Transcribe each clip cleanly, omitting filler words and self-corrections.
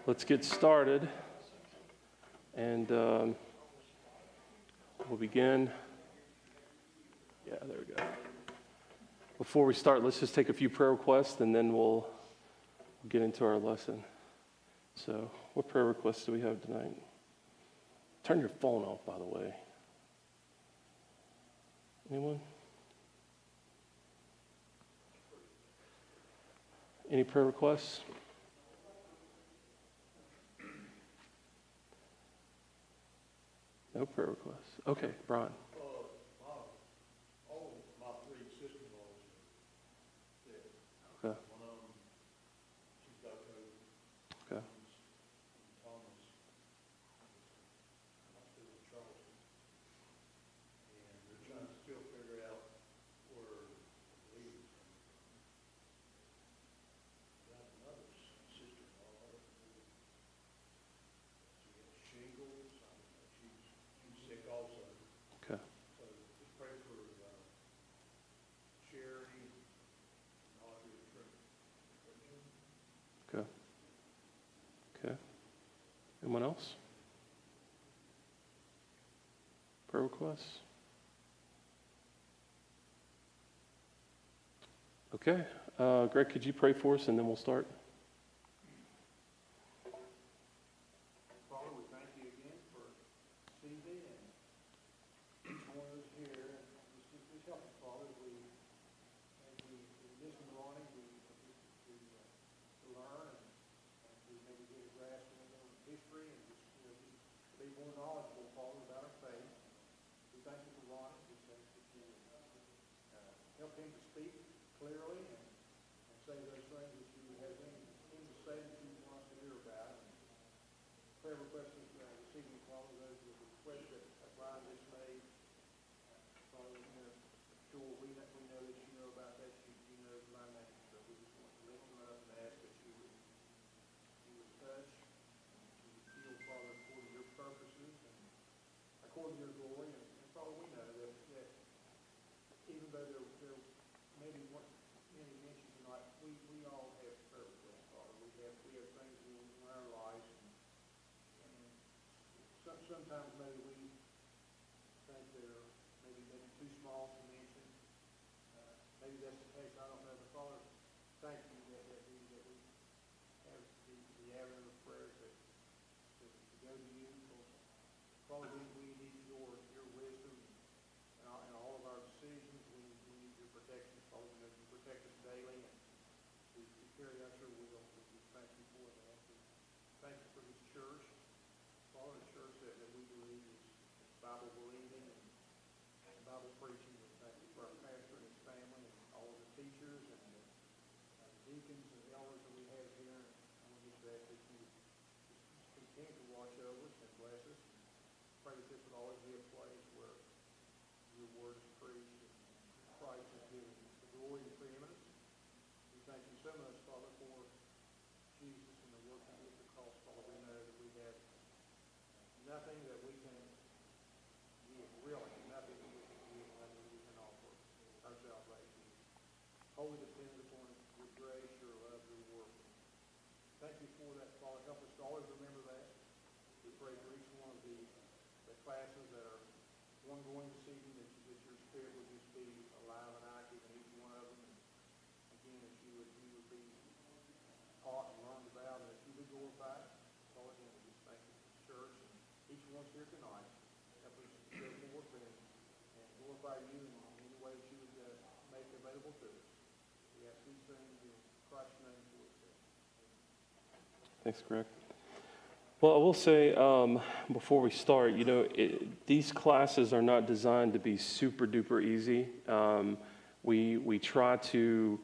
Let's get started, and we'll begin. Yeah, there we go. Before we start, let's just take a few prayer requests, and then we'll get into our lesson. So, what prayer requests do we have tonight? Turn your phone off, by the way. Anyone? Any prayer requests? No prayer requests. Okay, Brian. All of my three sister-in-laws are dead. Okay. One of them, she's got COVID. Okay. Thomas, hospital in Charleston. And they're trying to still figure out where the lead is. Got another sister-in-law. She has shingles. She's sick also. Okay. So just pray for Sherry and Audrey and Trent. Okay. Okay. Anyone else? Prayer requests? Okay. Greg, could you pray for us, and then we'll start? Father, we thank you again for Stevie and each one of us here. Just help us, Father, as we listen to Ronnie, we learn and we maybe get a grasp of history and just be more knowledgeable, Father, about our faith. We thank you for Ronnie. We thank you that you help him to speak clearly and say those things that you have him to say that you want us to hear about. Prayer requests this evening, Father, those with the request that Brian just made. Father, sure we know that you know about that. You know my name. So we just want to lift them up and ask that you would touch, you would heal, Father, according to your purposes and according to your glory. And Father, we know that even though there maybe weren't many mentioned tonight, we all have prayer requests, Father. We have things in our lives. Sometimes maybe we think they're maybe too small to mention. Maybe that's the case. I don't know. But Father, thank you that we have the avenue of prayers to go to you. Father, we need your wisdom in all of our decisions. We need your protection. Father, you protect us daily and we carry out your will. We thank you for that. Thank you for this church. Father, the church that we believe is Bible believing and Bible preaching. We thank you for our pastor and his family and all of the teachers and the deacons and elders that we have here. And we just ask that you continue to watch over us and bless us. Pray that this would always be a place where your word is preached and Christ is given the glory and preeminence. We thank you so much, Father, for Jesus and the work he did at the cross. Father, we know that we have nothing that we can give, really, nothing that we can give, nothing that we can offer our salvation. Wholly dependent upon your grace, your love, your work. Thank you for that, Father. Help us to always remember that. We pray for each one of the classes that are ongoing this evening, that your Spirit would just be alive and active in each one of them. And again, that you would be taught and learned about, and that you would be glorified. Father, again, we just thank you for the church and each one's here tonight. Help us go forth and glorify you in any way that you would make available to us. We ask these things in Christ's name for us. Thanks, Greg. Well, I will say before we start, these classes are not designed to be super duper easy. We try to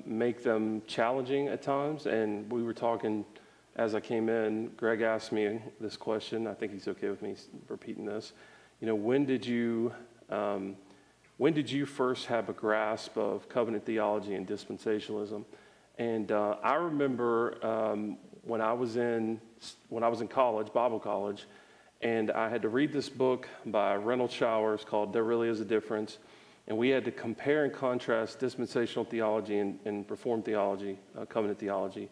make them challenging at times, and we were talking as I came in. Greg asked me this question. I think he's okay with me repeating this. When did you first have a grasp of covenant theology and dispensationalism? And I remember when I was in college, Bible college, and I had to read this book by Reynolds Showers called There Really Is a Difference. And we had to compare and contrast dispensational theology and Reformed theology, covenant theology.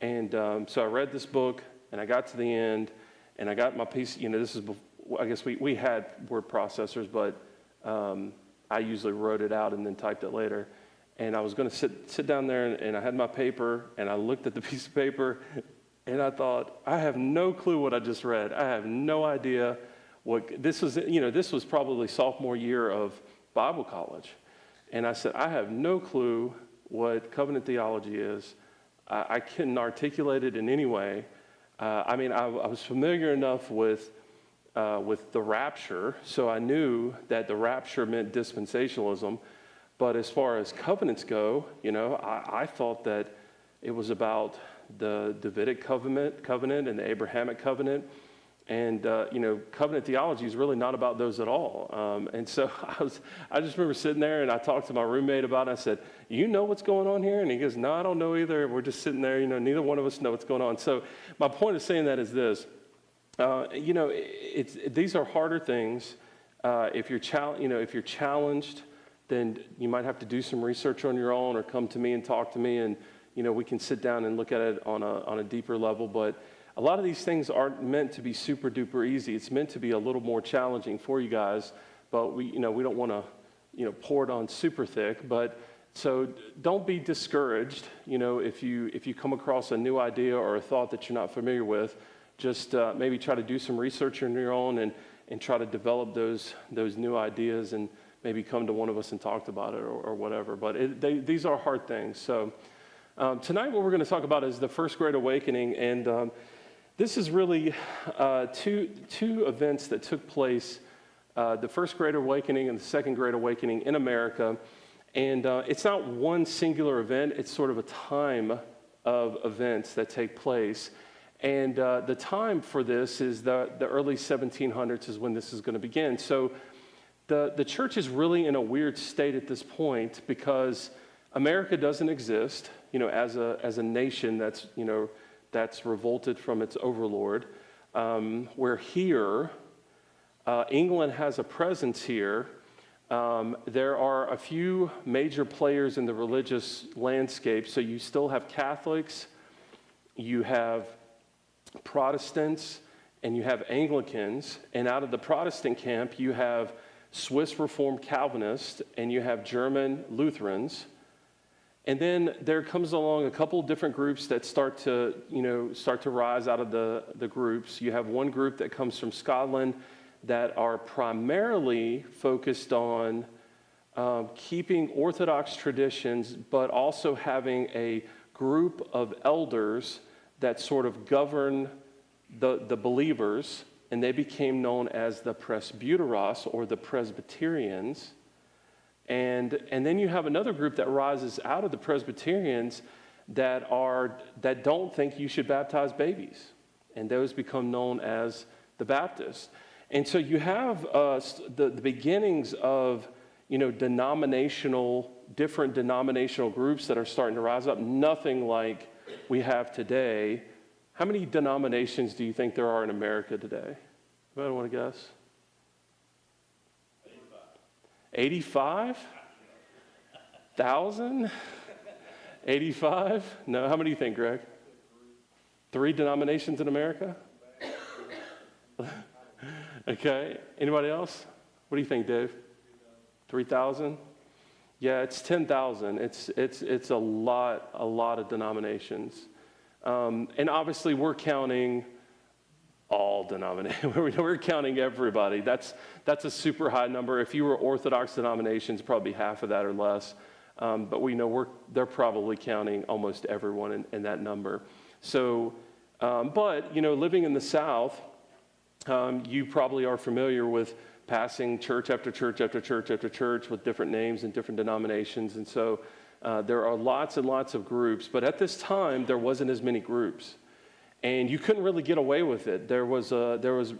And so I read this book, and I got to the end, and I got my piece. This is before, I guess we had word processors, but I usually wrote it out and then typed it later. And I was going to sit down there, and I had my paper, and I looked at the piece of paper, and I thought, I have no clue what I just read. I have no idea what this was. This was probably sophomore year of Bible college. And I said, I have no clue what covenant theology is. I couldn't articulate it in any way. I was familiar enough with the rapture, so I knew that the rapture meant dispensationalism. But as far as covenants go, I thought that it was about the Davidic covenant and the Abrahamic covenant. And, covenant theology is really not about those at all. And so I just remember sitting there, and I talked to my roommate about it. I said, you know what's going on here? And he goes, no, I don't know either. We're just sitting there, neither one of us know what's going on. So my point of saying that is this. These are harder things. If you're challenged, then you might have to do some research on your own or come to me and talk to me, and, we can sit down and look at it on a deeper level. But a lot of these things aren't meant to be super duper easy. It's meant to be a little more challenging for you guys, but we don't want to, pour it on super thick. But so don't be discouraged, if you come across a new idea or a thought that you're not familiar with. Just maybe try to do some research on your own and try to develop those new ideas, and maybe come to one of us and talk about it or whatever. But these are hard things. So tonight what we're going to talk about is the First Great Awakening, and this is really two events that took place, the First Great Awakening and the Second Great Awakening in America. And it's not one singular event. It's sort of a time of events that take place. And the time for this is the early 1700s is when this is going to begin. So the church is really in a weird state at this point, because America doesn't exist, as a nation that's revolted from its overlord. We're here. England has a presence here. There are a few major players in the religious landscape. So you still have Catholics, you have Protestants, and you have Anglicans. And out of the Protestant camp, you have Swiss Reformed Calvinists, and you have German Lutherans. And then there comes along a couple of different groups that start to rise out of the groups. You have one group that comes from Scotland that are primarily focused on keeping Orthodox traditions, but also having a group of elders that sort of govern the believers, and they became known as the Presbyteros, or the Presbyterians. And then you have another group that rises out of the Presbyterians that don't think you should baptize babies, and those become known as the Baptists. And so you have the beginnings of different denominational groups that are starting to rise up. Nothing like we have today. How many denominations do you think there are in America today? Anybody want to guess? 85,000? 85? No, how many do you think, Greg? 3 denominations in America? Okay. Anybody else? What do you think, Dave? 3,000? Yeah, it's 10,000. It's a lot of denominations. And obviously we're counting all denominations. We're counting everybody. That's a super high number. If you were Orthodox denominations, probably half of that or less. But we know they're probably counting almost everyone in that number. So, but living in the South, you probably are familiar with passing church after church after church after church with different names and different denominations. And so there are lots and lots of groups. But at this time, there wasn't as many groups. And you couldn't really get away with it. There was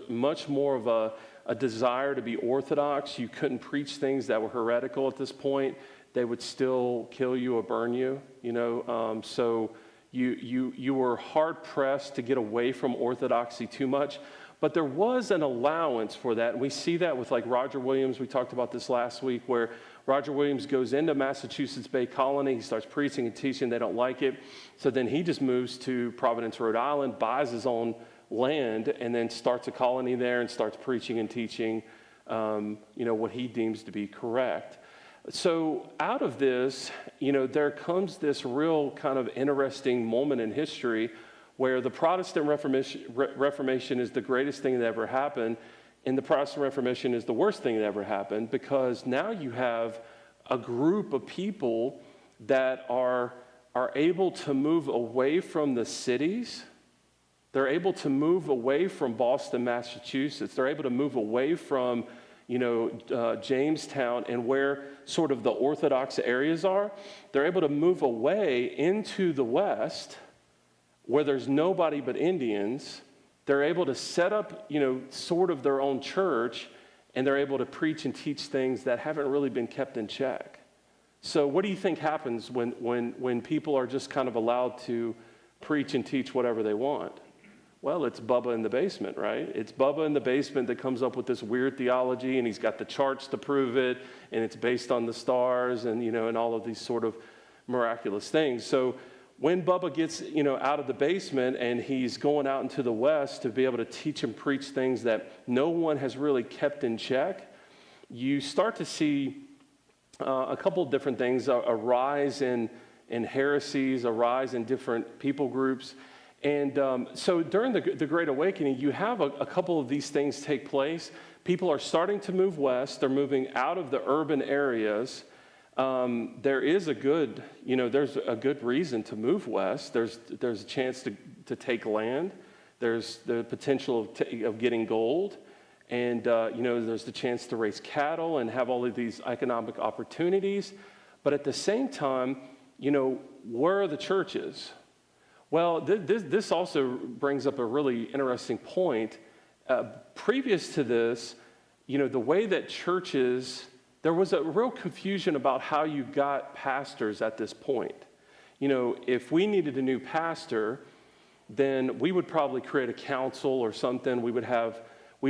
much more of a desire to be orthodox. You couldn't preach things that were heretical at this point. They would still kill you or burn you, So you were hard pressed to get away from orthodoxy too much. But there was an allowance for that. And we see that with like Roger Williams. We talked about this last week, where Roger Williams goes into Massachusetts Bay Colony. He starts preaching and teaching. They don't like it. So then he just moves to Providence, Rhode Island, buys his own land, and then starts a colony there and starts preaching and teaching, what he deems to be correct. So out of this, there comes this real kind of interesting moment in history where the Protestant Reformation is the greatest thing that ever happened, and the Protestant Reformation is the worst thing that ever happened, because now you have a group of people that are able to move away from the cities. They're able to move away from Boston, Massachusetts. They're able to move away from Jamestown and where sort of the Orthodox areas are. They're able to move away into the West where there's nobody but Indians. They're able to set up, sort of their own church, and they're able to preach and teach things that haven't really been kept in check. So what do you think happens when people are just kind of allowed to preach and teach whatever they want? Well, it's Bubba in the basement, right? It's Bubba in the basement that comes up with this weird theology, and he's got the charts to prove it, and it's based on the stars and, and all of these sort of miraculous things. So when Bubba gets, out of the basement and he's going out into the West to be able to teach and preach things that no one has really kept in check, you start to see a couple of different things, a rise in heresies, a rise in different people groups. And so during the Great Awakening, you have a couple of these things take place. People are starting to move west. They're moving out of the urban areas. There is there's a good reason to move west. There's a chance to take land. There's the potential of getting gold. And, there's the chance to raise cattle and have all of these economic opportunities. But at the same time, where are the churches? Well, this also brings up a really interesting point. Previous to this, the way that churches, there was a real confusion about how you got pastors at this point. If we needed a new pastor, then we would probably create a council or something. We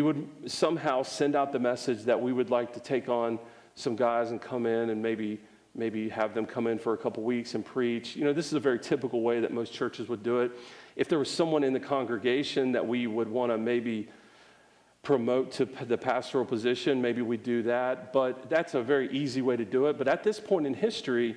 would somehow send out the message that we would like to take on some guys and come in and maybe have them come in for a couple weeks and preach. This is a very typical way that most churches would do it. If there was someone in the congregation that we would want to maybe promote to the pastoral position, maybe we'd do that. But that's a very easy way to do it. But at this point in history,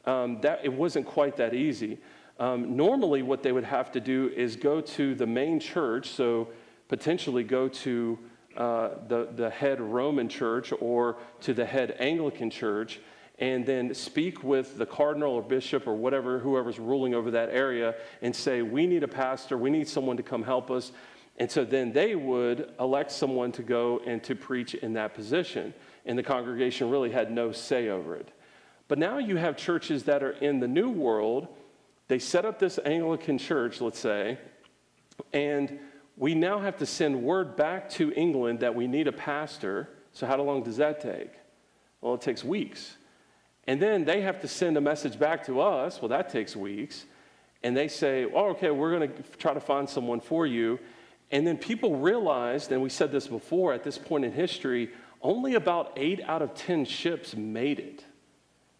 that it wasn't quite that easy. Normally, what they would have to do is go to the main church, so potentially go to the head Roman church or to the head Anglican church, and then speak with the cardinal or bishop or whoever's ruling over that area, and say, we need a pastor, we need someone to come help us. And so then they would elect someone to go and to preach in that position. And the congregation really had no say over it. But now you have churches that are in the New World. They set up this Anglican church, let's say, and we now have to send word back to England that we need a pastor. So how long does that take? Well, it takes weeks. And then they have to send a message back to us. Well, that takes weeks. And they say, oh, okay, we're going to try to find someone for you. And then people realized, and we said this before, at this point in history, only about 8 out of 10 ships made it.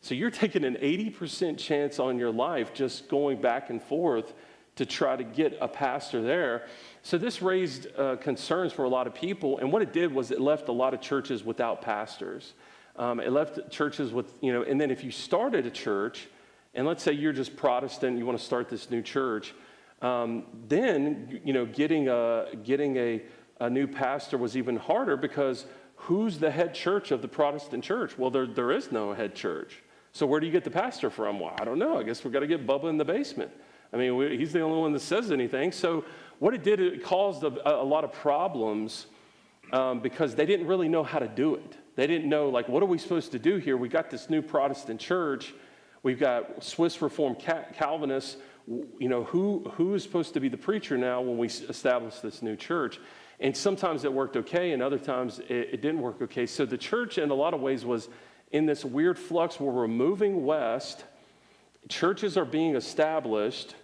So you're taking an 80% chance on your life just going back and forth to try to get a pastor there. So this raised concerns for a lot of people. And what it did was it left a lot of churches without pastors. It left churches with, and then if you started a church, and let's say you're just Protestant, you want to start this new church, then, getting a new pastor was even harder, because who's the head church of the Protestant church? Well, there is no head church. So where do you get the pastor from? Well, I don't know. I guess we've got to get Bubba in the basement. I mean, he's the only one that says anything. So what it did, it caused a lot of problems because they didn't really know how to do it. They didn't know, what are we supposed to do here? We got this new Protestant church. We've got Swiss Reformed Calvinists. Who is supposed to be the preacher now when we establish this new church? And sometimes it worked okay, and other times it didn't work okay. So the church, in a lot of ways, was in this weird flux where we're moving west. Churches are being established,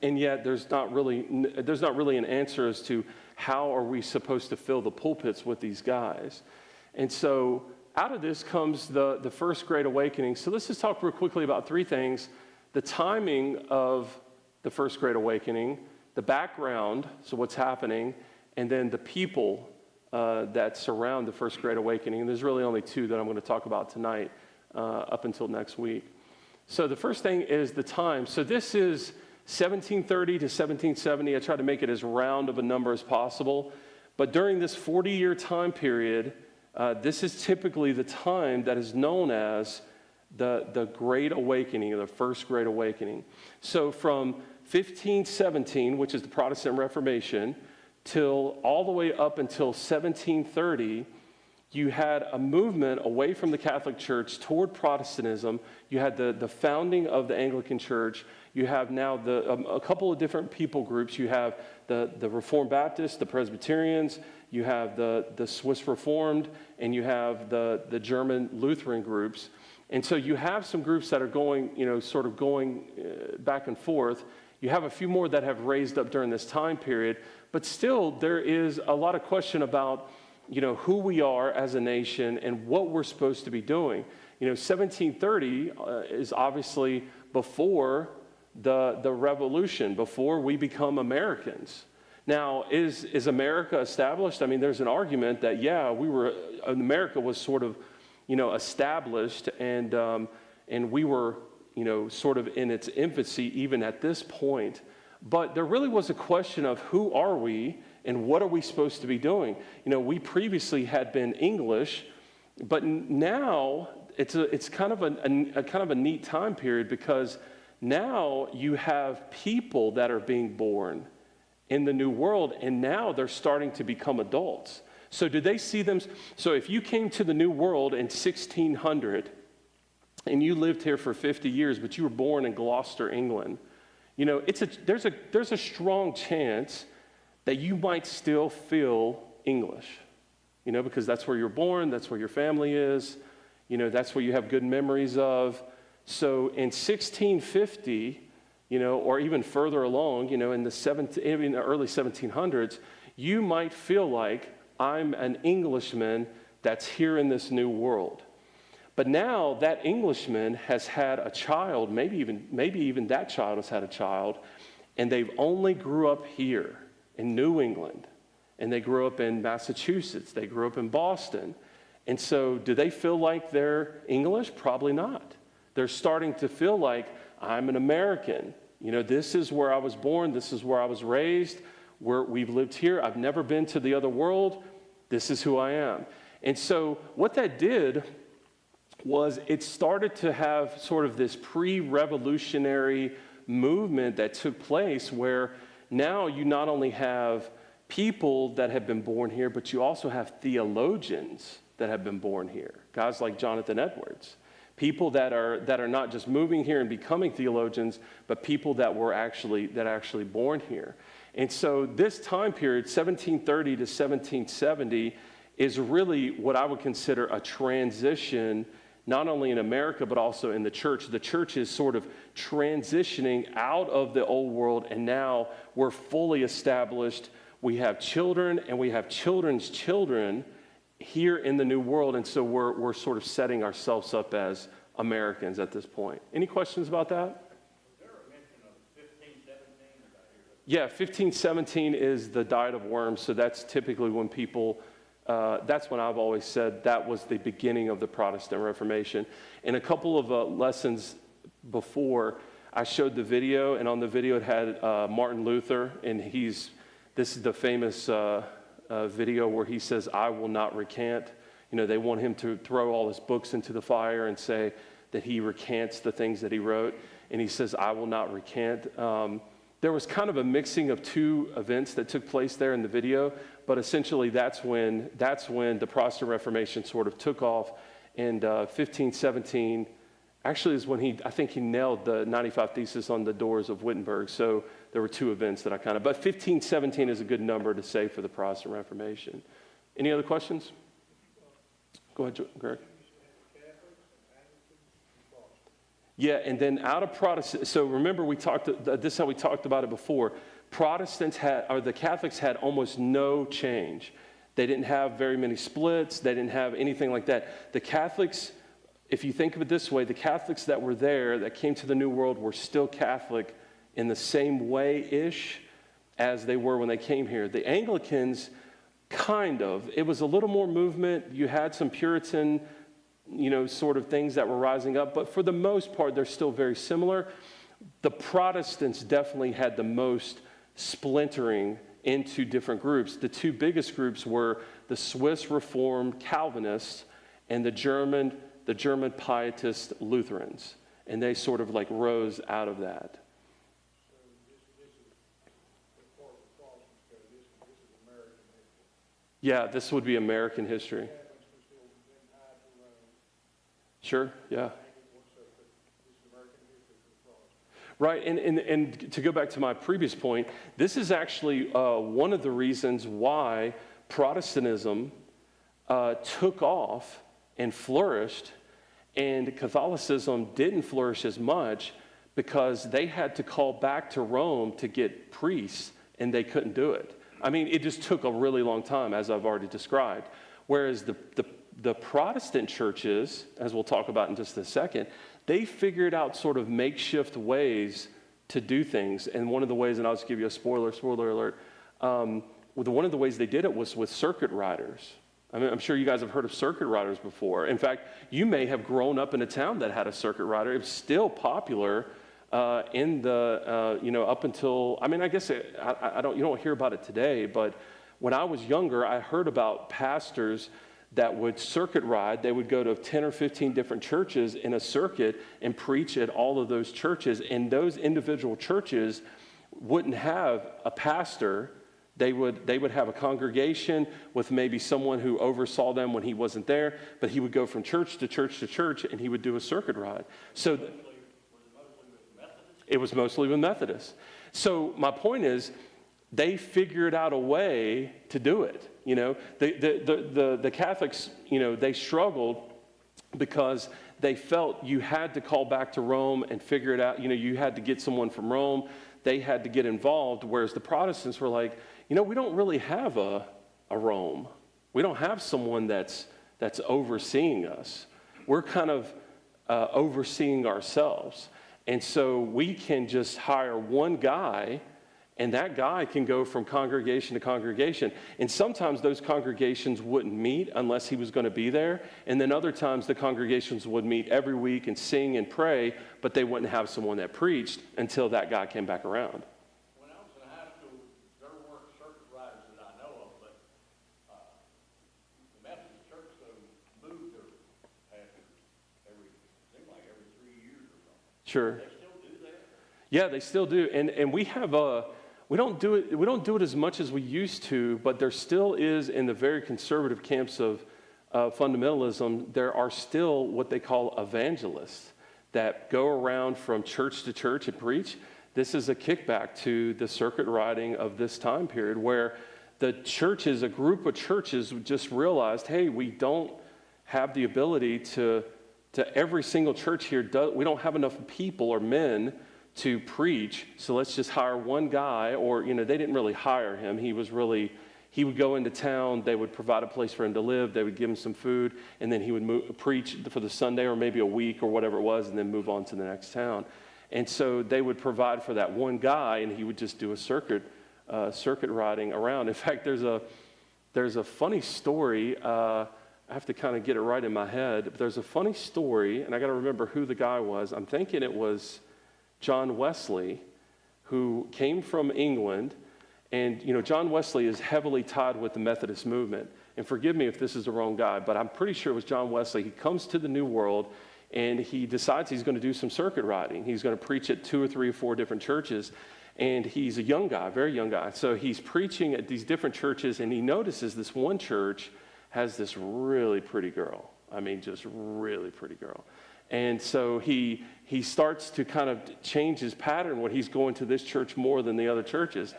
And yet there's not really an answer as to how are we supposed to fill the pulpits with these guys. And so out of this comes the First Great Awakening. So let's just talk real quickly about three things: the timing of the First Great Awakening, the background, so what's happening, and then the people that surround the First Great Awakening. And there's really only two that I'm going to talk about tonight up until next week. So the first thing is the time. So this is 1730 to 1770. I try to make it as round of a number as possible. But during this 40-year time period, this is typically the time that is known as the Great Awakening, or the First Great Awakening. So from 1517, which is the Protestant Reformation, till all the way up until 1730, you had a movement away from the Catholic Church toward Protestantism. You had the founding of the Anglican Church. You have now a couple of different people groups. You have the Reformed Baptists, the Presbyterians, you have the Swiss Reformed, and you have the German Lutheran groups. And so you have some groups that are going, sort of going back and forth. You have a few more that have raised up during this time period, but still there is a lot of question about, who we are as a nation and what we're supposed to be doing. 1730 is obviously before the revolution, before we become Americans. Now, is America established? I mean, there's an argument that, America was sort of, established, and we were, sort of in its infancy even at this point. But there really was a question of who are we and what are we supposed to be doing? We previously had been English, but now it's kind of a neat time period, because now you have people that are being born in the New World, and now they're starting to become adults. So do they see them? So if you came to the New World in 1600 and you lived here for 50 years, but you were born in Gloucester, England, there's a strong chance that you might still feel English, because that's where you're born, that's where your family is, that's where you have good memories of. So in 1650, or even further along, in the early 1700s, you might feel like I'm an Englishman that's here in this new world. But now that Englishman has had a child, maybe even that child has had a child, and they've only grew up here in New England, and they grew up in Massachusetts, they grew up in Boston. And so do they feel like they're English? Probably not. They're starting to feel like, I'm an American. This is where I was born, this is where I was raised, we've lived here, I've never been to the other world, this is who I am. And so what that did was it started to have sort of this pre-revolutionary movement that took place, where now you not only have people that have been born here, but you also have theologians that have been born here. Guys like Jonathan Edwards. People that are not just moving here and becoming theologians, but people that were actually born here. And so this time period, 1730 to 1770, is really what I would consider a transition, not only in America, but also in the church. The church is sort of transitioning out of the old world, and now we're fully established. We have children, and we have children's children here in the new world, and so we're sort of setting ourselves up as Americans at this point. Any questions about that? Was there a mention of 1517? Yeah, 1517 is the Diet of Worms, so that's typically when people, that's when I've always said that was the beginning of the Protestant Reformation. In a couple of lessons before, I showed the video, and on the video it had Martin Luther, and this is the famous video where he says, "I will not recant." They want him to throw all his books into the fire and say that he recants the things that he wrote, and he says, "I will not recant." There was kind of a mixing of two events that took place there in the video, but essentially that's when the Protestant Reformation sort of took off. And 1517 actually is when I think he nailed the 95 Thesis on the doors of Wittenberg. So there were two events that but 1517 is a good number to say for the Protestant Reformation. Any other questions? Go ahead, Greg. Yeah, and then out of Protestant, so remember this is how we talked about it before. The Catholics had almost no change. They didn't have very many splits. They didn't have anything like that. The Catholics, if you think of it this way, the Catholics that were there, that came to the New World, were still Catholic in the same way-ish as they were when they came here. The Anglicans, kind of. It was a little more movement. You had some Puritan, sort of things that were rising up, but for the most part, they're still very similar. The Protestants definitely had the most splintering into different groups. The two biggest groups were the Swiss Reformed Calvinists and the German Pietist Lutherans, and they sort of like rose out of that. So this is the part of the Protestants go, this is American history. Yeah, this would be American history. Catholics were still then tied to Rome. Sure, yeah. So this is American history for the Protestants. Right, and to go back to my previous point, this is actually one of the reasons why Protestantism took off and flourished, and Catholicism didn't flourish as much because they had to call back to Rome to get priests, and they couldn't do it. I mean, it just took a really long time, as I've already described. Whereas the Protestant churches, as we'll talk about in just a second, they figured out sort of makeshift ways to do things. And one of the ways, and I'll just give you a spoiler alert, one of the ways they did it was with circuit riders. I mean, I'm sure you guys have heard of circuit riders before. In fact, you may have grown up in a town that had a circuit rider. It was still popular in the, up until, I mean, I guess you don't hear about it today, but when I was younger, I heard about pastors that would circuit ride. They would go to 10 or 15 different churches in a circuit and preach at all of those churches. And those individual churches wouldn't have a pastor. They would have a congregation with maybe someone who oversaw them when he wasn't there, but he would go from church to church to church, and he would do a circuit ride. So it was mostly with Methodists. So my point is, they figured out a way to do it. The Catholics, they struggled because they felt you had to call back to Rome and figure it out. You had to get someone from Rome. They had to get involved, whereas the Protestants were like, we don't really have a Rome. We don't have someone that's overseeing us. We're kind of overseeing ourselves. And so we can just hire one guy, and that guy can go from congregation to congregation. And sometimes those congregations wouldn't meet unless he was going to be there. And then other times the congregations would meet every week and sing and pray, but they wouldn't have someone that preached until that guy came back around. When I was in high school, there weren't circuit riders that I know of, but the Methodist Church, though, moved their pastors seemed like every 3 years or something. Sure. They still do that? Yeah, they still do. And we have we don't do it as much as we used to, but there still is, in the very conservative camps of fundamentalism, there are still what they call evangelists that go around from church to church and preach. This is a kickback to the circuit riding of this time period, where the churches, a group of churches, just realized, hey, we don't have the ability to every single church here, we don't have enough people or men to preach, so let's just hire one guy. Or, they didn't really hire him. He would go into town, they would provide a place for him to live, they would give him some food, and then he would preach for the Sunday or maybe a week or whatever it was, and then move on to the next town. And so they would provide for that one guy, and he would just do a circuit riding around. In fact, there's a funny story. I have to kind of get it right in my head, but there's a funny story, and I got to remember who the guy was. I'm thinking it was John Wesley, who came from England. And, John Wesley is heavily tied with the Methodist movement. And forgive me if this is the wrong guy, but I'm pretty sure it was John Wesley. He comes to the New World, and he decides he's going to do some circuit riding. He's going to preach at 2 or 3 or 4 different churches. And he's a young guy, very young guy. So he's preaching at these different churches, and he notices this one church has this really pretty girl. I mean, just really pretty girl. And so he starts to kind of change his pattern when he's going to this church more than the other churches.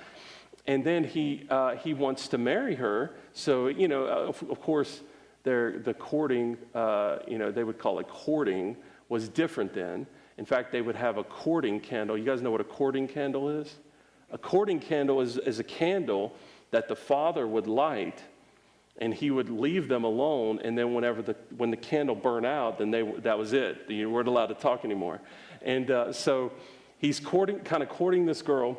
And then he wants to marry her. So, of course, the courting, they would call it courting, was different then. In fact, they would have a courting candle. You guys know what a courting candle is? A courting candle is a candle that the father would light, and he would leave them alone, and then when the candle burned out, then that was it. You weren't allowed to talk anymore. And so he's kind of courting this girl,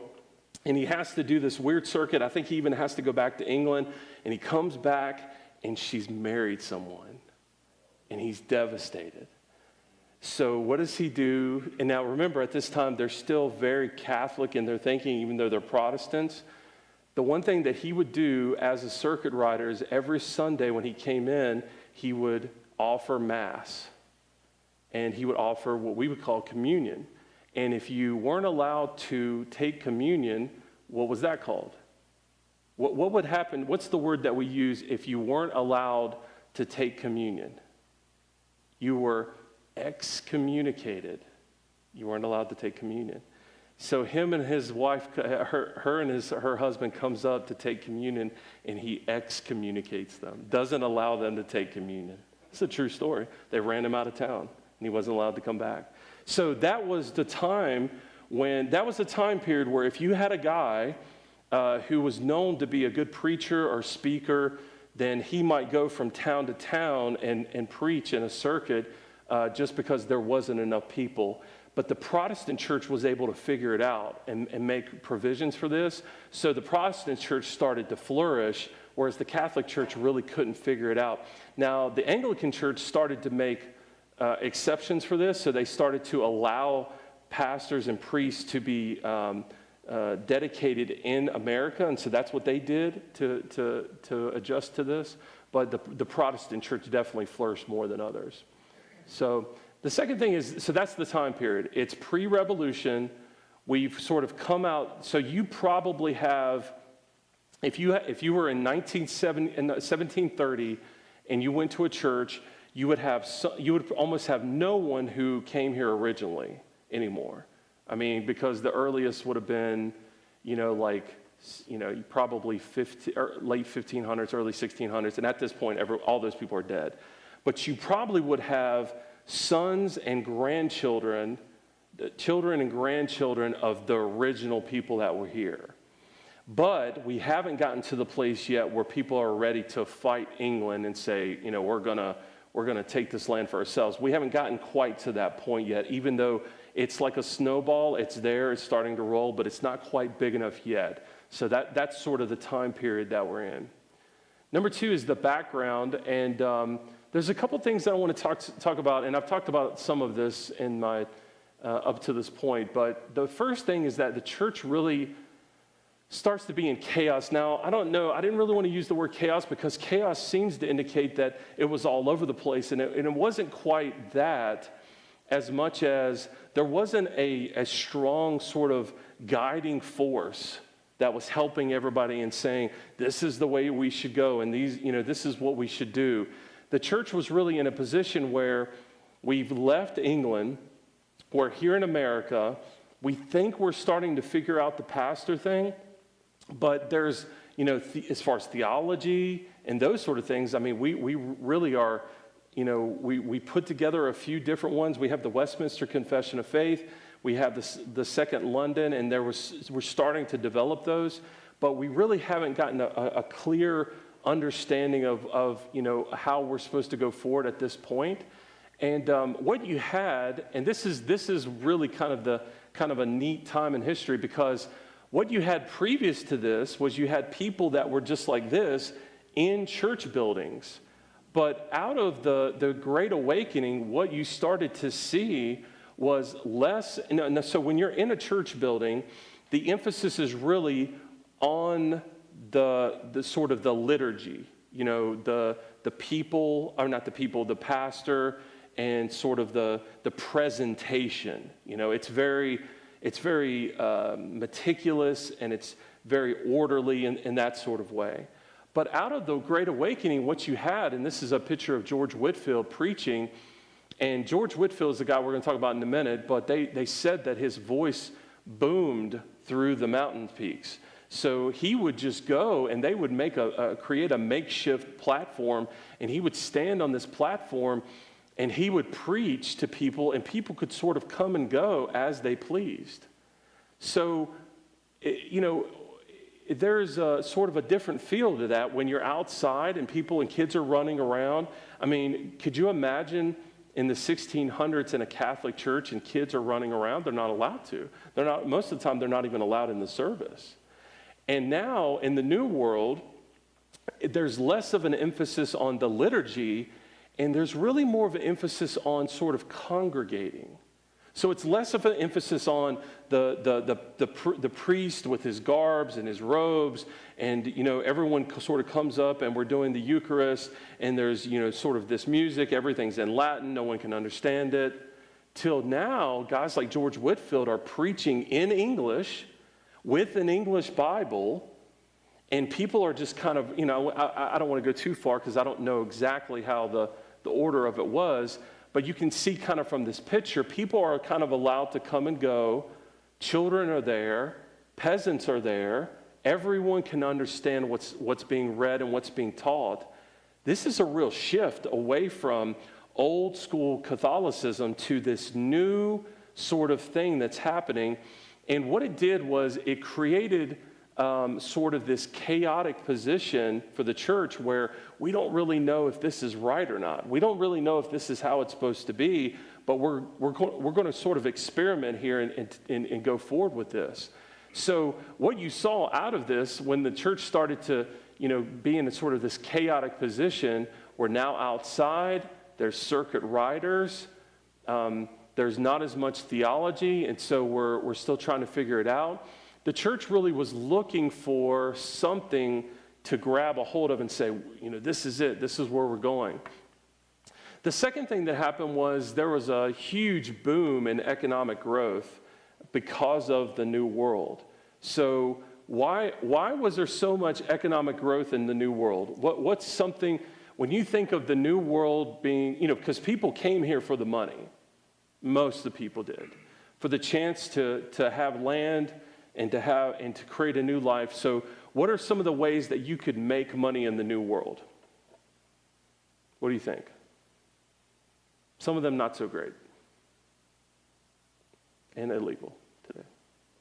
and he has to do this weird circuit. I think he even has to go back to England, and he comes back, and she's married someone, and he's devastated. So what does he do? And now remember, at this time, they're still very Catholic in their thinking, even though they're Protestants. The one thing that he would do as a circuit rider is every Sunday when he came in, he would offer Mass. And he would offer what we would call communion. And if you weren't allowed to take communion, what was that called? What would happen? What's the word that we use if you weren't allowed to take communion? You were excommunicated. You weren't allowed to take communion. So him and his wife, her husband comes up to take communion, and he excommunicates them, doesn't allow them to take communion. It's a true story. They ran him out of town, and he wasn't allowed to come back. So that was the time period where if you had a guy who was known to be a good preacher or speaker, then he might go from town to town and preach in a circuit just because there wasn't enough people. But the Protestant church was able to figure it out and make provisions for this. So the Protestant church started to flourish, whereas the Catholic church really couldn't figure it out. Now, the Anglican church started to make exceptions for this. So they started to allow pastors and priests to be dedicated in America. And so that's what they did to adjust to this. But the Protestant church definitely flourished more than others. So the second thing is, so that's the time period. It's pre-revolution. We've sort of come out. So you probably have, if you were in 1730 and you went to a church, you would almost have no one who came here originally anymore. I mean, because the earliest would have been, probably late 1500s, early 1600s, and at this point, all those people are dead. But you probably would have sons and grandchildren, children and grandchildren of the original people that were here. But we haven't gotten to the place yet where people are ready to fight England and say, we're gonna take this land for ourselves. We haven't gotten quite to that point yet, even though it's like a snowball. It's there, it's starting to roll, but it's not quite big enough yet. So that's sort of the time period that we're in. Number two is the background, and there's a couple things that I want to talk about, and I've talked about some of this in my up to this point. But the first thing is that the church really starts to be in chaos. Now, I don't know. I didn't really want to use the word chaos because chaos seems to indicate that it was all over the place, and it wasn't quite that as much as there wasn't a strong sort of guiding force that was helping everybody and saying, this is the way we should go, and this is what we should do. The church was really in a position where we've left England, we're here in America, we think we're starting to figure out the pastor thing, but there's, as far as theology and those sort of things, I mean, we really are, we put together a few different ones. We have the Westminster Confession of Faith, we have the Second London, and we're starting to develop those, but we really haven't gotten a clear understanding of how we're supposed to go forward at this point. And what you had, and this is really kind of a neat time in history, because what you had previous to this was you had people that were just like this in church buildings. But out of the Great Awakening, what you started to see was less. So when you're in a church building, the emphasis is really on the sort of the liturgy, the people, or not the people, the pastor, and sort of the presentation. It's very meticulous, and it's very orderly in that sort of way. But out of the Great Awakening, what you had, and this is a picture of George Whitefield preaching, and George Whitefield is the guy we're going to talk about in a minute, but they said that his voice boomed through the mountain peaks. So he would just go, and they would create a makeshift platform, and he would stand on this platform, And he would preach to people, and people could sort of come and go as they pleased. So, there's a sort of a different feel to that when you're outside and people and kids are running around. I mean, could you imagine in the 1600s in a Catholic church and kids are running around? They're not allowed to. Most of the time, they're not even allowed in the service. And now in the New World, there's less of an emphasis on the liturgy, and there's really more of an emphasis on sort of congregating. So it's less of an emphasis on the priest with his garbs and his robes, and everyone sort of comes up and we're doing the Eucharist, and there's sort of this music, everything's in Latin, no one can understand it. Till now, guys like George Whitefield are preaching in English with an English Bible, and people are just kind of, I don't want to go too far because I don't know exactly how the order of it was, but you can see kind of from this picture, people are kind of allowed to come and go. Children are there. Peasants are there. Everyone can understand what's being read and what's being taught. This is a real shift away from old school Catholicism to this new sort of thing that's happening. And what it did was it created sort of this chaotic position for the church where we don't really know if this is right or not. We don't really know if this is how it's supposed to be, but we're going to sort of experiment here and go forward with this. So what you saw out of this when the church started to be in sort of this chaotic position, we're now outside, there's circuit riders, there's not as much theology, and so we're still trying to figure it out. The church really was looking for something to grab a hold of and say, this is it. This is where we're going. The second thing that happened was there was a huge boom in economic growth because of the New World. So why was there so much economic growth in the New World? What's something, when you think of the New World being, because people came here for the money. Most of the people did. For the chance to have land and to create a new life. So what are some of the ways that you could make money in the New World? What do you think? Some of them not so great. And illegal today.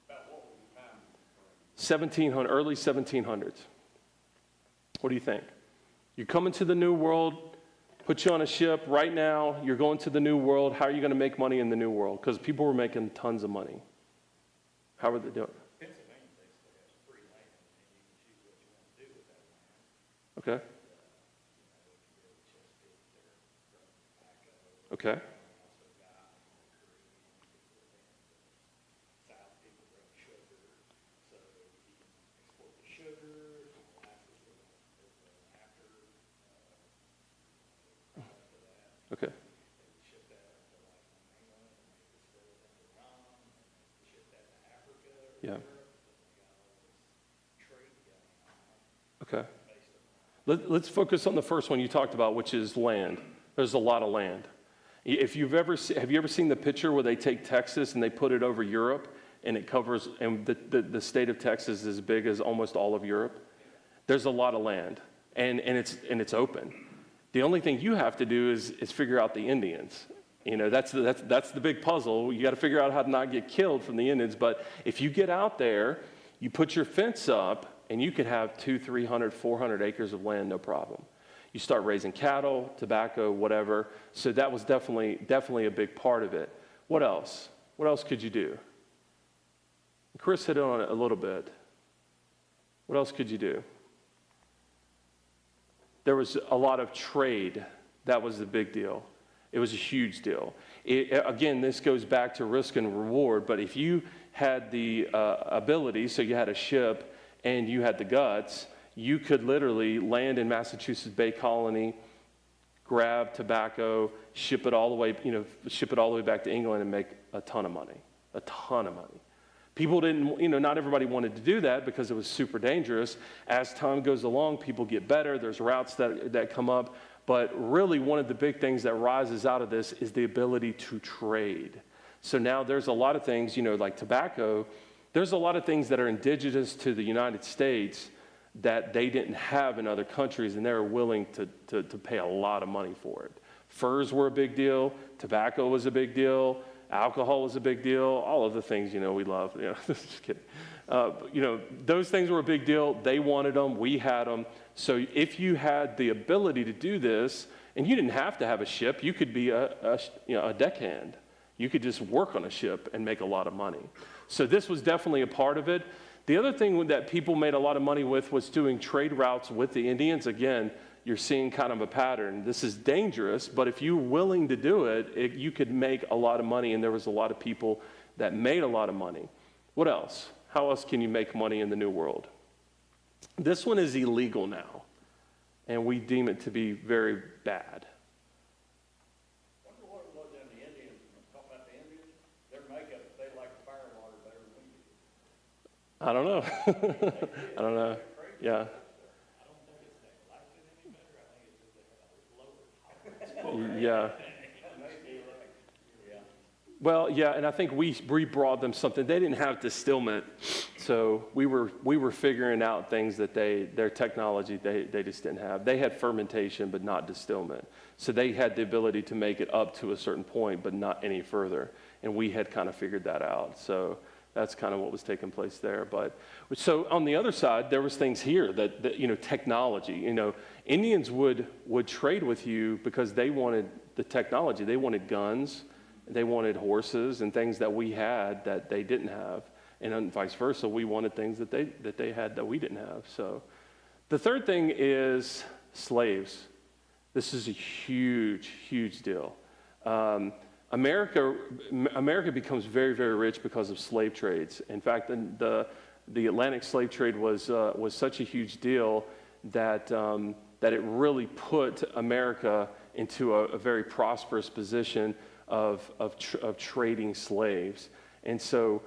About what was the time? 1700, early 1700s. What do you think? You come into the New World, put you on a ship right now, you're going to the New World. How are you going to make money in the New World? Because people were making tons of money. How were they doing? Pennsylvania basically has free land, and you can choose what you want to do with that land. Okay. Okay. Also got South people grow sugar, so you can export the sugar, molasses after product of that. Okay. They ship that to like England, and they distill it into rum, and they ship that to Africa or Yeah. Europe, and they got all this trade going on Okay. based on Let's focus on the first one you talked about, which is land. There's a lot of land. If have you ever seen the picture where they take Texas and they put it over Europe, and it covers, and the state of Texas is as big as almost all of Europe? There's a lot of land, and it's open. The only thing you have to do is figure out the Indians. That's the big puzzle. You got to figure out how to not get killed from the Indians. But if you get out there, you put your fence up, and you could have 200, 300, 400 acres of land, no problem. You start raising cattle, tobacco, whatever. So that was definitely a big part of it. What else? What else could you do? Chris hit on it a little bit. What else could you do? There was a lot of trade. That was the big deal. It was a huge deal. Again, this goes back to risk and reward, but if you had the ability, so you had a ship and you had the guts, you could literally land in Massachusetts Bay Colony, grab tobacco, ship it all the way back to England and make a ton of money. People didn't, not everybody wanted to do that because it was super dangerous. As time goes along, people get better. There's routes that come up. But really, one of the big things that rises out of this is the ability to trade. So now there's a lot of things, like tobacco. There's a lot of things that are indigenous to the United States that they didn't have in other countries, and they were willing to pay a lot of money for it. Furs were a big deal. Tobacco was a big deal. Alcohol was a big deal. All of the things, we love. Just kidding. Those things were a big deal. They wanted them. We had them. So if you had the ability to do this, and you didn't have to have a ship, you could be a deckhand. You could just work on a ship and make a lot of money. So this was definitely a part of it. The other thing that people made a lot of money with was doing trade routes with the Indians. Again, you're seeing kind of a pattern. This is dangerous, but if you're willing to do it, you could make a lot of money, and there was a lot of people that made a lot of money. What else? How else can you make money in the New World? This one is illegal now, and we deem it to be very bad. Wonder what it was in the Indians, talk about the Indians, their makeup, they like fire water better than we do. I don't know. I don't know. Yeah. Yeah. Well, yeah, and I think we brought them something. They didn't have distillment, so we were figuring out things that their technology they just didn't have. They had fermentation, but not distillment. So they had the ability to make it up to a certain point, but not any further. And we had kind of figured that out. So that's kind of what was taking place there. But so on the other side, there was things here that technology. Indians would trade with you because they wanted the technology. They wanted guns. They wanted horses and things that we had that they didn't have, and vice versa. We wanted things that they had that we didn't have. So the third thing is slaves. This is a huge, huge deal. America becomes very, very rich because of slave trades. In fact, the Atlantic slave trade was such a huge deal that it really put America into a very prosperous position of trading slaves. And so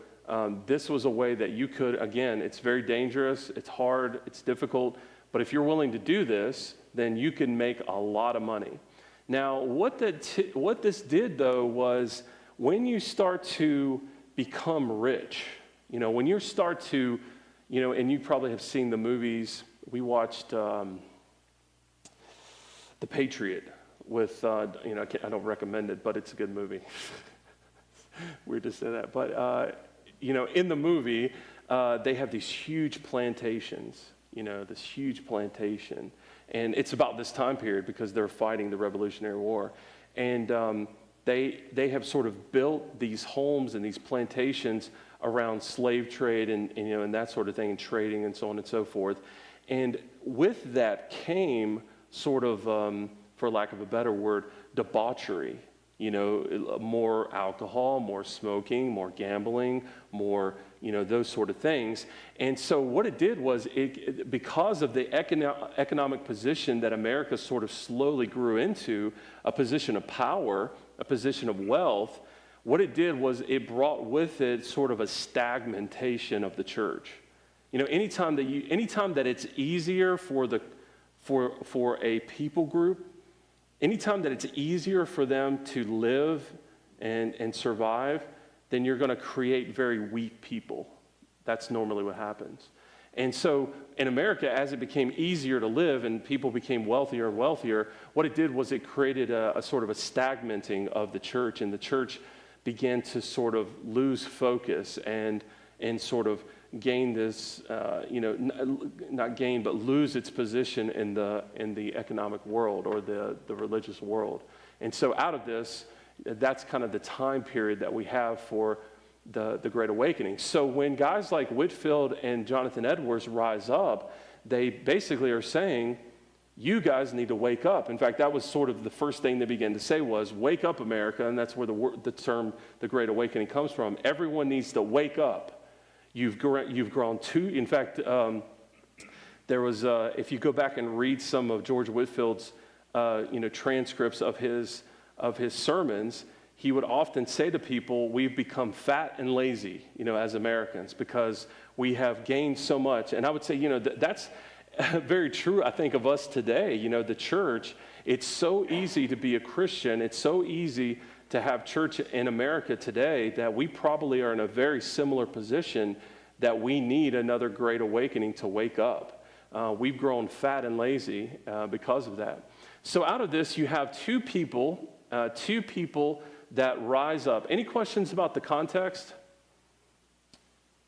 this was a way that you could, again, it's very dangerous, it's hard, it's difficult, but if you're willing to do this, then you can make a lot of money. Now, what this did, though, was when you start to become rich, when you start to, and you probably have seen the movies, we watched The Patriot with, I don't recommend it, but it's a good movie. Weird to say that. But, in the movie, they have these huge plantations, this huge plantation. And it's about this time period because they're fighting the Revolutionary War. And they have sort of built these homes and these plantations around slave trade and that sort of thing, and trading and so on and so forth. And with that came sort of, for lack of a better word, debauchery. More alcohol, more smoking, more gambling, more, those sort of things. And so what it did was, because of the economic position that America sort of slowly grew into, a position of power, a position of wealth, what it did was it brought with it sort of a stagnation of the church. Anytime that it's easier for a people group, anytime that it's easier for them to live and survive, then you're going to create very weak people. That's normally what happens. And so in America, as it became easier to live and people became wealthier and wealthier, what it did was it created a sort of a stagnating of the church, and the church began to sort of lose focus and sort of gain this, not gain, but lose its position in the economic world or the religious world. And so out of this, that's kind of the time period that we have for the Great Awakening. So when guys like Whitefield and Jonathan Edwards rise up, they basically are saying, you guys need to wake up. In fact, that was sort of the first thing they began to say was, wake up, America, and that's where the term the Great Awakening comes from. Everyone needs to wake up. You've grown too. In fact, there was, if you go back and read some of George Whitefield's, transcripts of his sermons, he would often say to people, we've become fat and lazy, as Americans, because we have gained so much. And I would say, that's very true, I think, of us today. The church, it's so easy to be a Christian. It's so easy to have church in America today that we probably are in a very similar position, that we need another great awakening to wake up. We've grown fat and lazy because of that. So out of this, you have two people that rise up. Any questions about the context?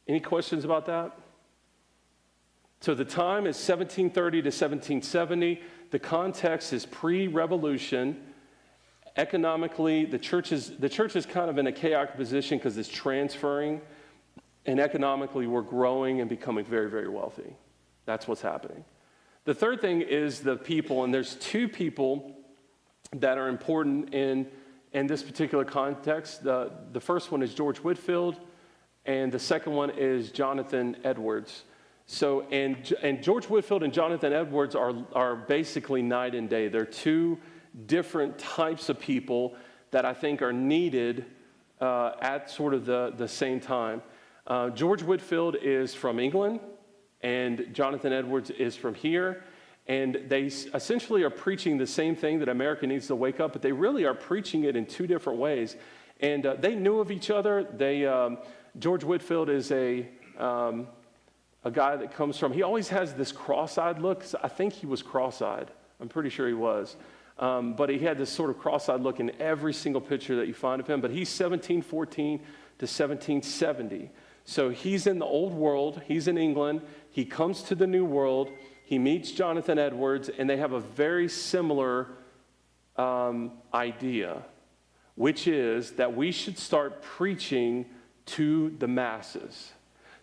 Any questions about that? So the time is 1730 to 1770. The context is pre-revolution. Economically, the church is kind of in a chaotic position because it's transferring. And economically, we're growing and becoming very, very wealthy. That's what's happening. The third thing is the people, and there's two people that are important in this particular context. The first one is George Whitefield, and the second one is Jonathan Edwards. So, and George Whitefield and Jonathan Edwards are basically night and day. They're two different types of people that I think are needed at sort of the same time. George Whitefield is from England, and Jonathan Edwards is from here. And they essentially are preaching the same thing that America needs to wake up, but they really are preaching it in two different ways. And they knew of each other. George Whitefield is a guy that comes from, he always has this cross-eyed look. I think he was cross-eyed. I'm pretty sure he was. But he had this sort of cross-eyed look in every single picture that you find of him. But he's 1714 to 1770. So he's in the old world. He's in England. He comes to the new world. He meets Jonathan Edwards, and they have a very similar idea, which is that we should start preaching to the masses.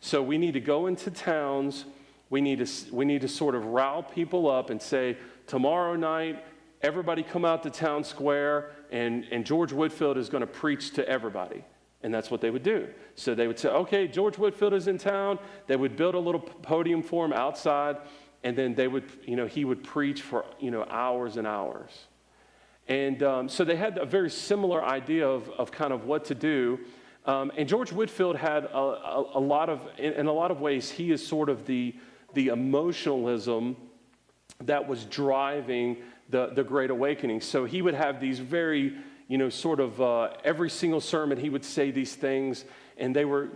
So we need to go into towns. We need to sort of rile people up and say, tomorrow night, everybody come out to town square, and George Whitefield is going to preach to everybody. And that's what they would do. So they would say, okay, George Whitefield is in town. They would build a little podium for him outside, and then he would preach for, hours and hours. And so they had a very similar idea of kind of what to do. And George Whitefield had in a lot of ways, he is sort of the emotionalism that was driving the Great Awakening. So he would have these very, every single sermon he would say these things, and they were,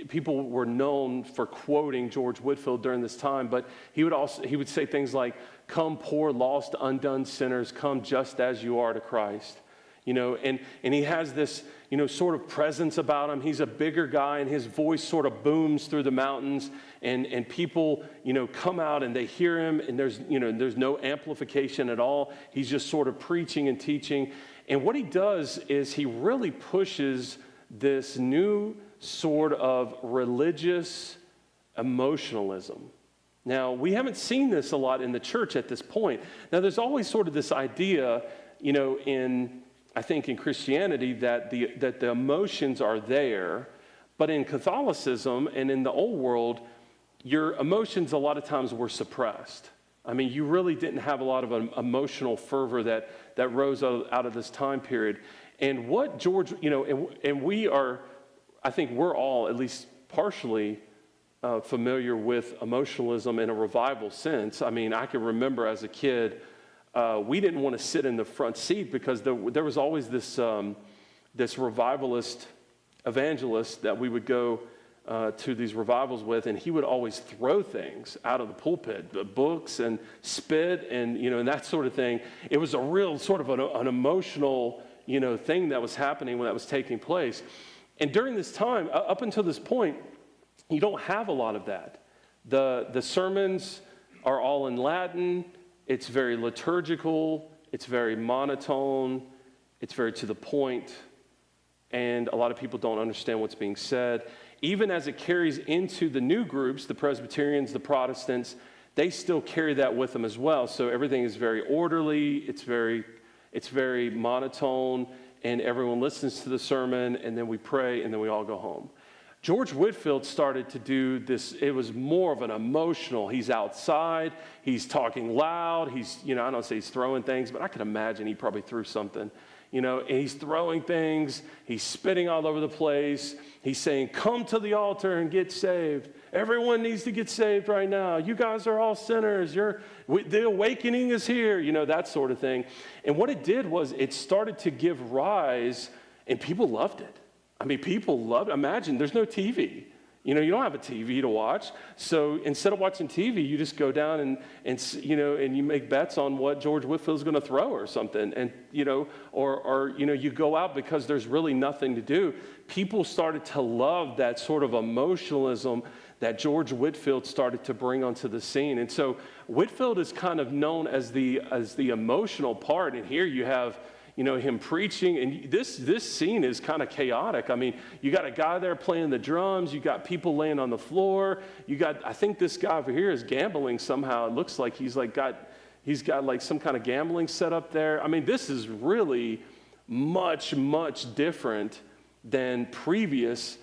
people were known for quoting George Whitefield during this time, but he would say things like, come poor, lost, undone sinners, come just as you are to Christ. And he has this, sort of presence about him. He's a bigger guy, and his voice sort of booms through the mountains, and people, come out and they hear him, and there's no amplification at all. He's just sort of preaching and teaching. And what he does is he really pushes this new sort of religious emotionalism. Now, we haven't seen this a lot in the church at this point. Now, there's always sort of this idea, I think in Christianity that the emotions are there, but in Catholicism and in the old world, your emotions a lot of times were suppressed. I mean, you really didn't have a lot of emotional fervor that rose out of this time period. And what George, and we are, I think we're all at least partially familiar with emotionalism in a revival sense. I mean, I can remember as a kid, we didn't want to sit in the front seat because there was always this revivalist evangelist that we would go to these revivals with, and he would always throw things out of the pulpit, books and spit and and that sort of thing. It was a real sort of an emotional thing that was happening when that was taking place. And during this time, up until this point, you don't have a lot of that. The sermons are all in Latin. It's very liturgical, it's very monotone, it's very to the point, and a lot of people don't understand what's being said. Even as it carries into the new groups, the Presbyterians, the Protestants, they still carry that with them as well. So everything is very orderly, it's very monotone, and everyone listens to the sermon, and then we pray, and then we all go home. George Whitefield started to do this. It was more of an emotional. He's outside. He's talking loud. I don't say he's throwing things, but I can imagine he probably threw something. And he's throwing things. He's spitting all over the place. He's saying, come to the altar and get saved. Everyone needs to get saved right now. You guys are all sinners. The awakening is here, that sort of thing. And what it did was it started to give rise, and people loved it. I mean, people loved it. Imagine, there's no TV. You know, you don't have a TV to watch. So instead of watching TV, you just go down and you make bets on what George Whitfield's going to throw or something. And, or you go out because there's really nothing to do. People started to love that sort of emotionalism that George Whitfield started to bring onto the scene. And so Whitfield is kind of known as the emotional part. And here you have him preaching, and this scene is kind of chaotic. I mean, you got a guy there playing the drums, you got people laying on the floor, I think this guy over here is gambling somehow. It looks like he's got like some kind of gambling set up there. I mean, this is really much, much different than previous,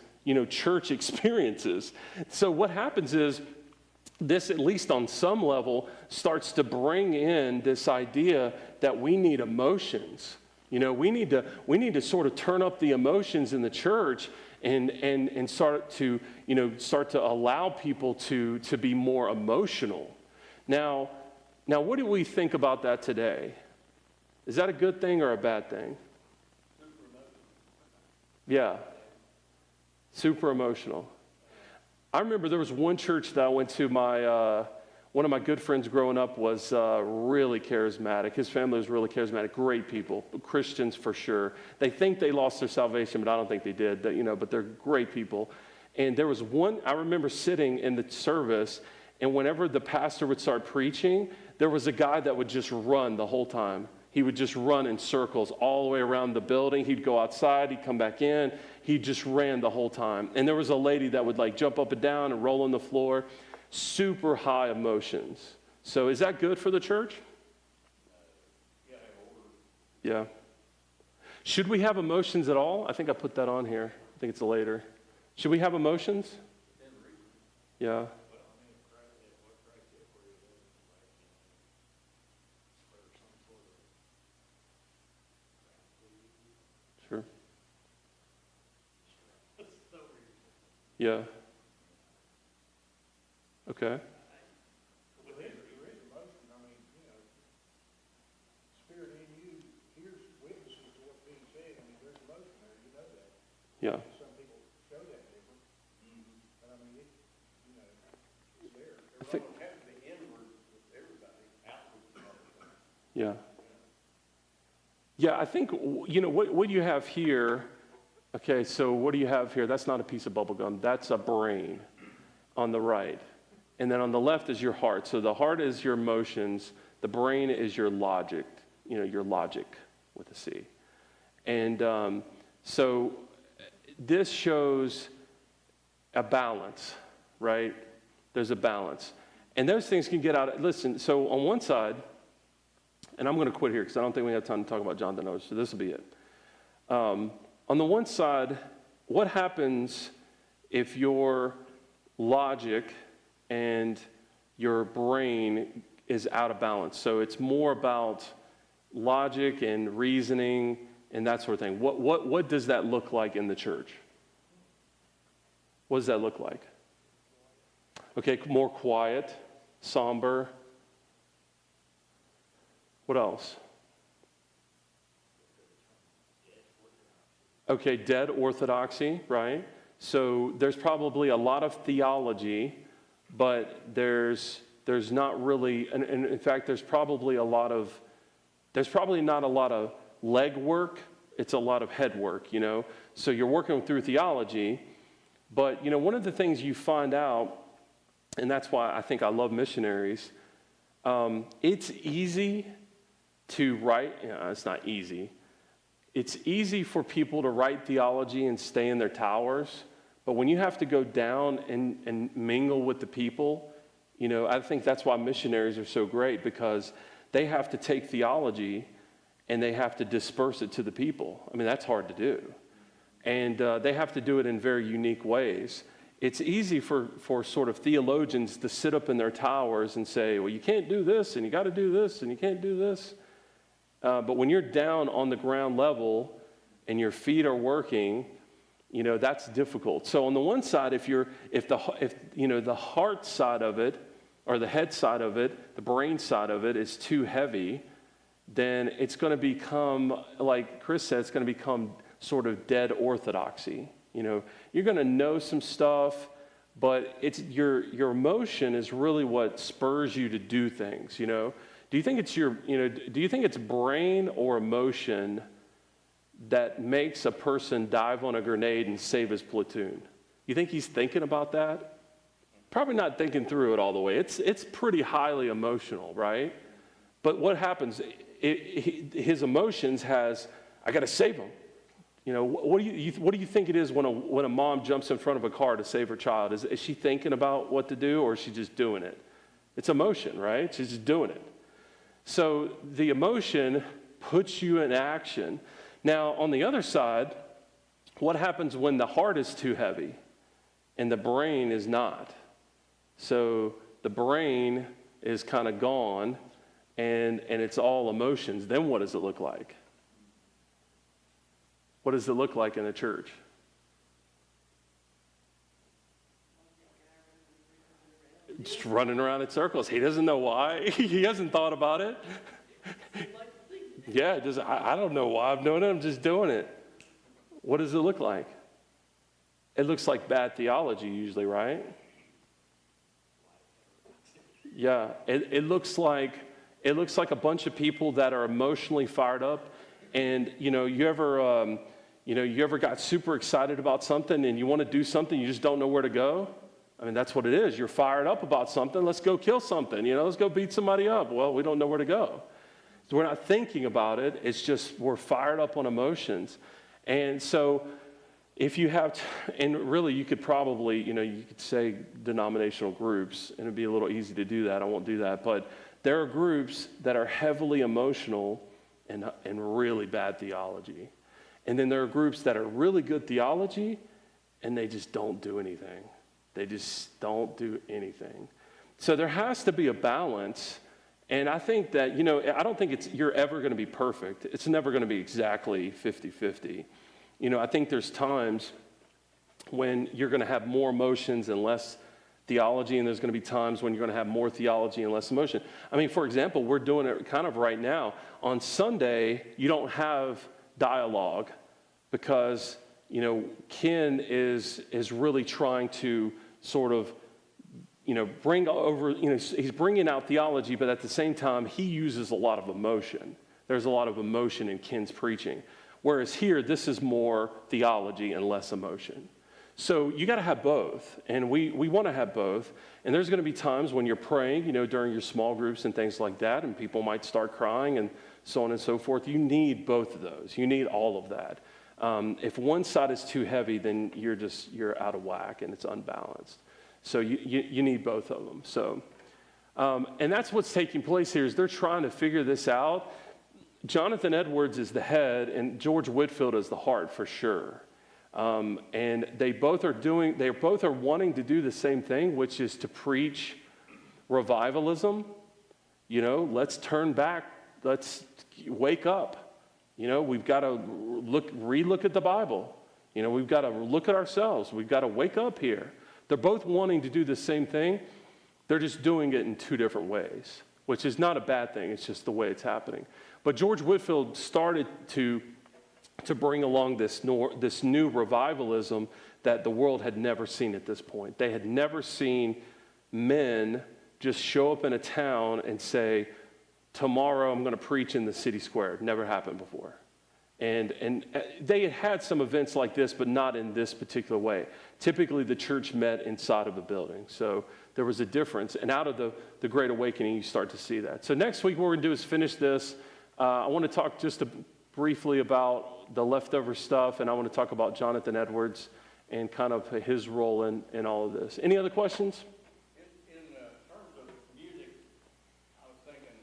church experiences. So what happens is, this, at least on some level, starts to bring in this idea that we need emotions. We need to sort of turn up the emotions in the church and start to allow people to be more emotional. Now, what do we think about that today? Is that a good thing or a bad thing? Yeah, super emotional. I remember there was one church that I went to. One of my good friends growing up was really charismatic. His family was really charismatic, great people, Christians for sure. They think they lost their salvation, but I don't think they did. But they're great people. And there was one, I remember sitting in the service, and whenever the pastor would start preaching, there was a guy that would just run the whole time. He would just run in circles all the way around the building. He'd go outside, he'd come back in. He just ran the whole time. And there was a lady that would like jump up and down and roll on the floor. Super high emotions. So is that good for the church? Yeah. Should we have emotions at all? I think I put that on here. I think it's later. Should we have emotions? Yeah. Sure. Yeah. Okay. Well, there is emotion. I mean, spirit in you hears witnesses to what's being said. I mean, there's emotion there. You know that. Yeah. Some people show that different. But I mean, it's there. I think, Have to be inward with everybody, outward with others. yeah. Yeah, I think, what you have here, okay, so what do you have here? That's not a piece of bubble gum. That's a brain on the right. And then on the left is your heart. So the heart is your emotions. The brain is your logic, your logic with a C. And so this shows a balance, right? There's a balance. And those things can get out. Listen, so on one side, and I'm going to quit here because I don't think we have time to talk about Jonathan Oates, so this will be it. On the one side, what happens if your logic and your brain is out of balance? So it's more about logic and reasoning and that sort of thing. What does that look like in the church? What does that look like? Okay, more quiet, somber. What else? Okay, dead orthodoxy, right? So there's probably a lot of theology, but there's not really, and in fact, there's probably not a lot of leg work. It's a lot of head work, So you're working through theology, but one of the things you find out, and that's why I think I love missionaries. It's easy to write. It's not easy. It's easy for people to write theology and stay in their towers. But when you have to go down and mingle with the people, I think that's why missionaries are so great, because they have to take theology and they have to disperse it to the people. I mean, that's hard to do. And they have to do it in very unique ways. It's easy for sort of theologians to sit up in their towers and say, well, you can't do this, and you got to do this, and you can't do this. But when you're down on the ground level and your feet are working, that's difficult. So on the one side, if the heart side of it, or the head side of it, the brain side of it is too heavy, then it's going to become, like Chris said, it's going to become sort of dead orthodoxy. You're going to know some stuff, but it's your emotion is really what spurs you to do things, you know? Do you think it's do you think it's brain or emotion that makes a person dive on a grenade and save his platoon? You think he's thinking about that? Probably not thinking through it all the way. It's pretty highly emotional, right? But what happens? His emotions has, I got to save him. You know, what do you think it is when a mom jumps in front of a car to save her child? Is she thinking about what to do, or is she just doing it? It's emotion, right? She's just doing it. So the emotion puts you in action. Now, on the other side, what happens when the heart is too heavy and the brain is not? So the brain is kind of gone and it's all emotions. Then what does it look like? What does it look like in a church? Just running around in circles. He doesn't know why. He hasn't thought about it. Yeah, I don't know why I'm doing it. I'm just doing it. What does it look like? It looks like bad theology usually, right? Yeah, it looks like a bunch of people that are emotionally fired up, and you ever got super excited about something and you want to do something, you just don't know where to go. I mean, that's what it is. You're fired up about something. Let's go kill something. Let's go beat somebody up. Well, we don't know where to go. So we're not thinking about it. It's just we're fired up on emotions. And so if you have, and really you could probably, you could say denominational groups, and it'd be a little easy to do that. I won't do that. But there are groups that are heavily emotional and really bad theology. And then there are groups that are really good theology, and they just don't do anything. They just don't do anything. So there has to be a balance. And I think that, I don't think you're ever going to be perfect. It's never going to be exactly 50-50. I think there's times when you're going to have more emotions and less theology, and there's going to be times when you're going to have more theology and less emotion. I mean, for example, we're doing it kind of right now. On Sunday, you don't have dialogue because Ken is really trying to sort of, bring over, he's bringing out theology, but at the same time, he uses a lot of emotion. There's a lot of emotion in Ken's preaching. Whereas here, this is more theology and less emotion. So you got to have both, and we want to have both. And there's going to be times when you're praying, during your small groups and things like that, and people might start crying and so on and so forth. You need both of those. You need all of that. If one side is too heavy, then you're out of whack and it's unbalanced. So you need both of them. So, and that's what's taking place here is they're trying to figure this out. Jonathan Edwards is the head and George Whitefield is the heart for sure. And they both are wanting to do the same thing, which is to preach revivalism. Let's turn back. Let's wake up. We've got to relook at the Bible. We've got to look at ourselves. We've got to wake up here. They're both wanting to do the same thing. They're just doing it in two different ways, which is not a bad thing. It's just the way it's happening. But George Whitefield started to bring along this new revivalism that the world had never seen at this point. They had never seen men just show up in a town and say, tomorrow I'm going to preach in the city square. It never happened before. And they had some events like this, but not in this particular way. Typically, the church met inside of a building. So there was a difference. And out of the Great Awakening, you start to see that. So next week, what we're going to do is finish this. I want to talk just briefly about the leftover stuff, and I want to talk about Jonathan Edwards and kind of his role in all of this. Any other questions? In terms of music, I was thinking,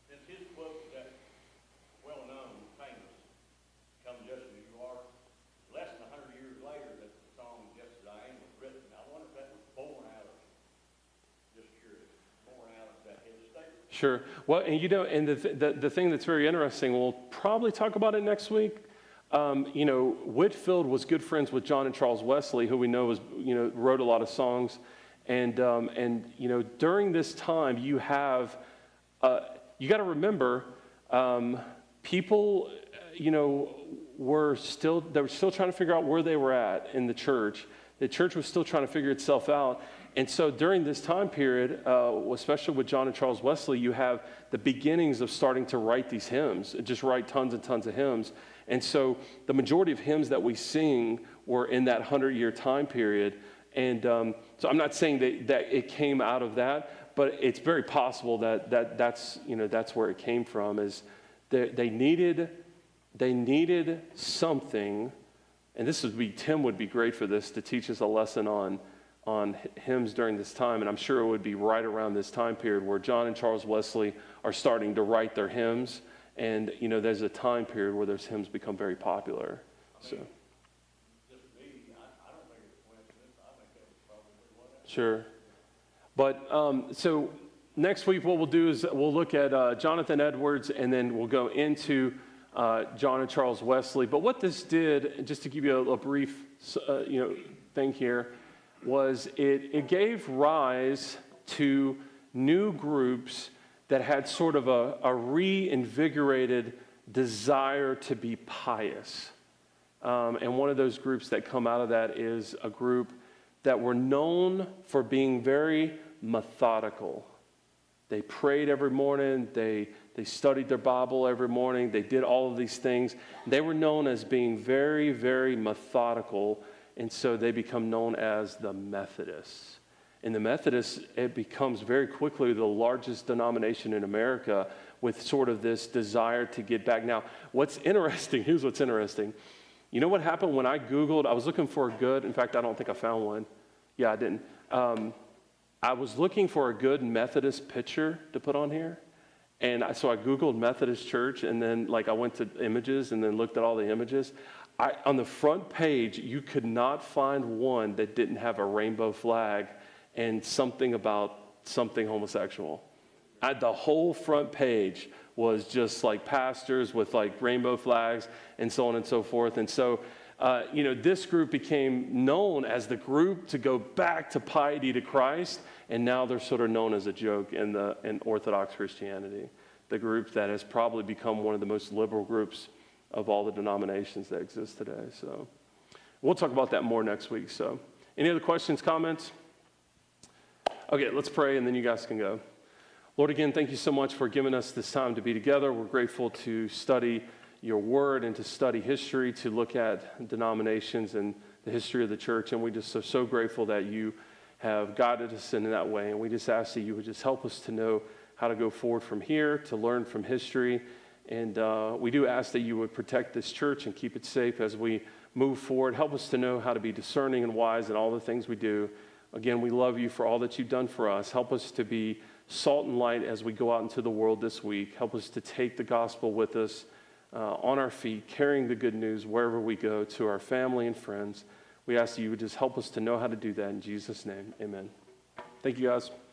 since his quote is that well-known, famous, "Come just as you are," less than 100 years later that the song "Just As I Am" was written. I wonder if that was born out of, just curious, born out of that his statement. Sure. Well, and the thing that's very interesting, we'll probably talk about it next week. Whitefield was good friends with John and Charles Wesley, who we know wrote a lot of songs, and during this time you have you got to remember people they were still trying to figure out where they were at in the church. The church was still trying to figure itself out. And so during this time period, especially with John and Charles Wesley, you have the beginnings of starting to write these hymns, just write tons and tons of hymns. And so the majority of hymns that we sing were in that 100-year time period. And so I'm not saying that it came out of that, but it's very possible that's where it came from. Is they needed something, and Tim would be great for this, to teach us a lesson on hymns during this time. And I'm sure it would be right around this time period where John and Charles Wesley are starting to write their hymns. And, there's a time period where those hymns become very popular. So. Just me, I don't think it's a coincidence. I think that was probably what happened. Sure. But so next week what we'll do is we'll look at Jonathan Edwards, and then we'll go into John and Charles Wesley. But what this did, just to give you a brief thing here, was it gave rise to new groups that had sort of a reinvigorated desire to be pious. And one of those groups that come out of that is a group that were known for being very methodical. They prayed every morning. They studied their Bible every morning. They did all of these things. They were known as being very, very methodical, and so they become known as the Methodists. And the Methodists, it becomes very quickly the largest denomination in America with sort of this desire to get back. Now, what's interesting, here's what's interesting. You know what happened when I Googled, I was looking for in fact, I don't think I found one. Yeah, I didn't. I was looking for a good Methodist picture to put on here. And so I Googled Methodist Church, and then I went to images and then looked at all the images. On the front page, you could not find one that didn't have a rainbow flag and something about something homosexual. The whole front page was just pastors with rainbow flags and so on and so forth. And so, this group became known as the group to go back to piety to Christ, and now they're sort of known as a joke in Orthodox Christianity, the group that has probably become one of the most liberal groups of all the denominations that exist today. So we'll talk about that more next week. So any other questions, comments? Okay, let's pray, and then you guys can go. Lord, again, thank you so much for giving us this time to be together. We're grateful to study your word and to study history, to look at denominations and the history of the church. And we just are so grateful that you have guided us in that way. And we just ask that you would just help us to know how to go forward from here, to learn from history. And we do ask that you would protect this church and keep it safe as we move forward. Help us to know how to be discerning and wise in all the things we do. Again, we love you for all that you've done for us. Help us to be salt and light as we go out into the world this week. Help us to take the gospel with us on our feet, carrying the good news wherever we go to our family and friends. We ask that you would just help us to know how to do that in Jesus' name. Amen. Thank you, guys.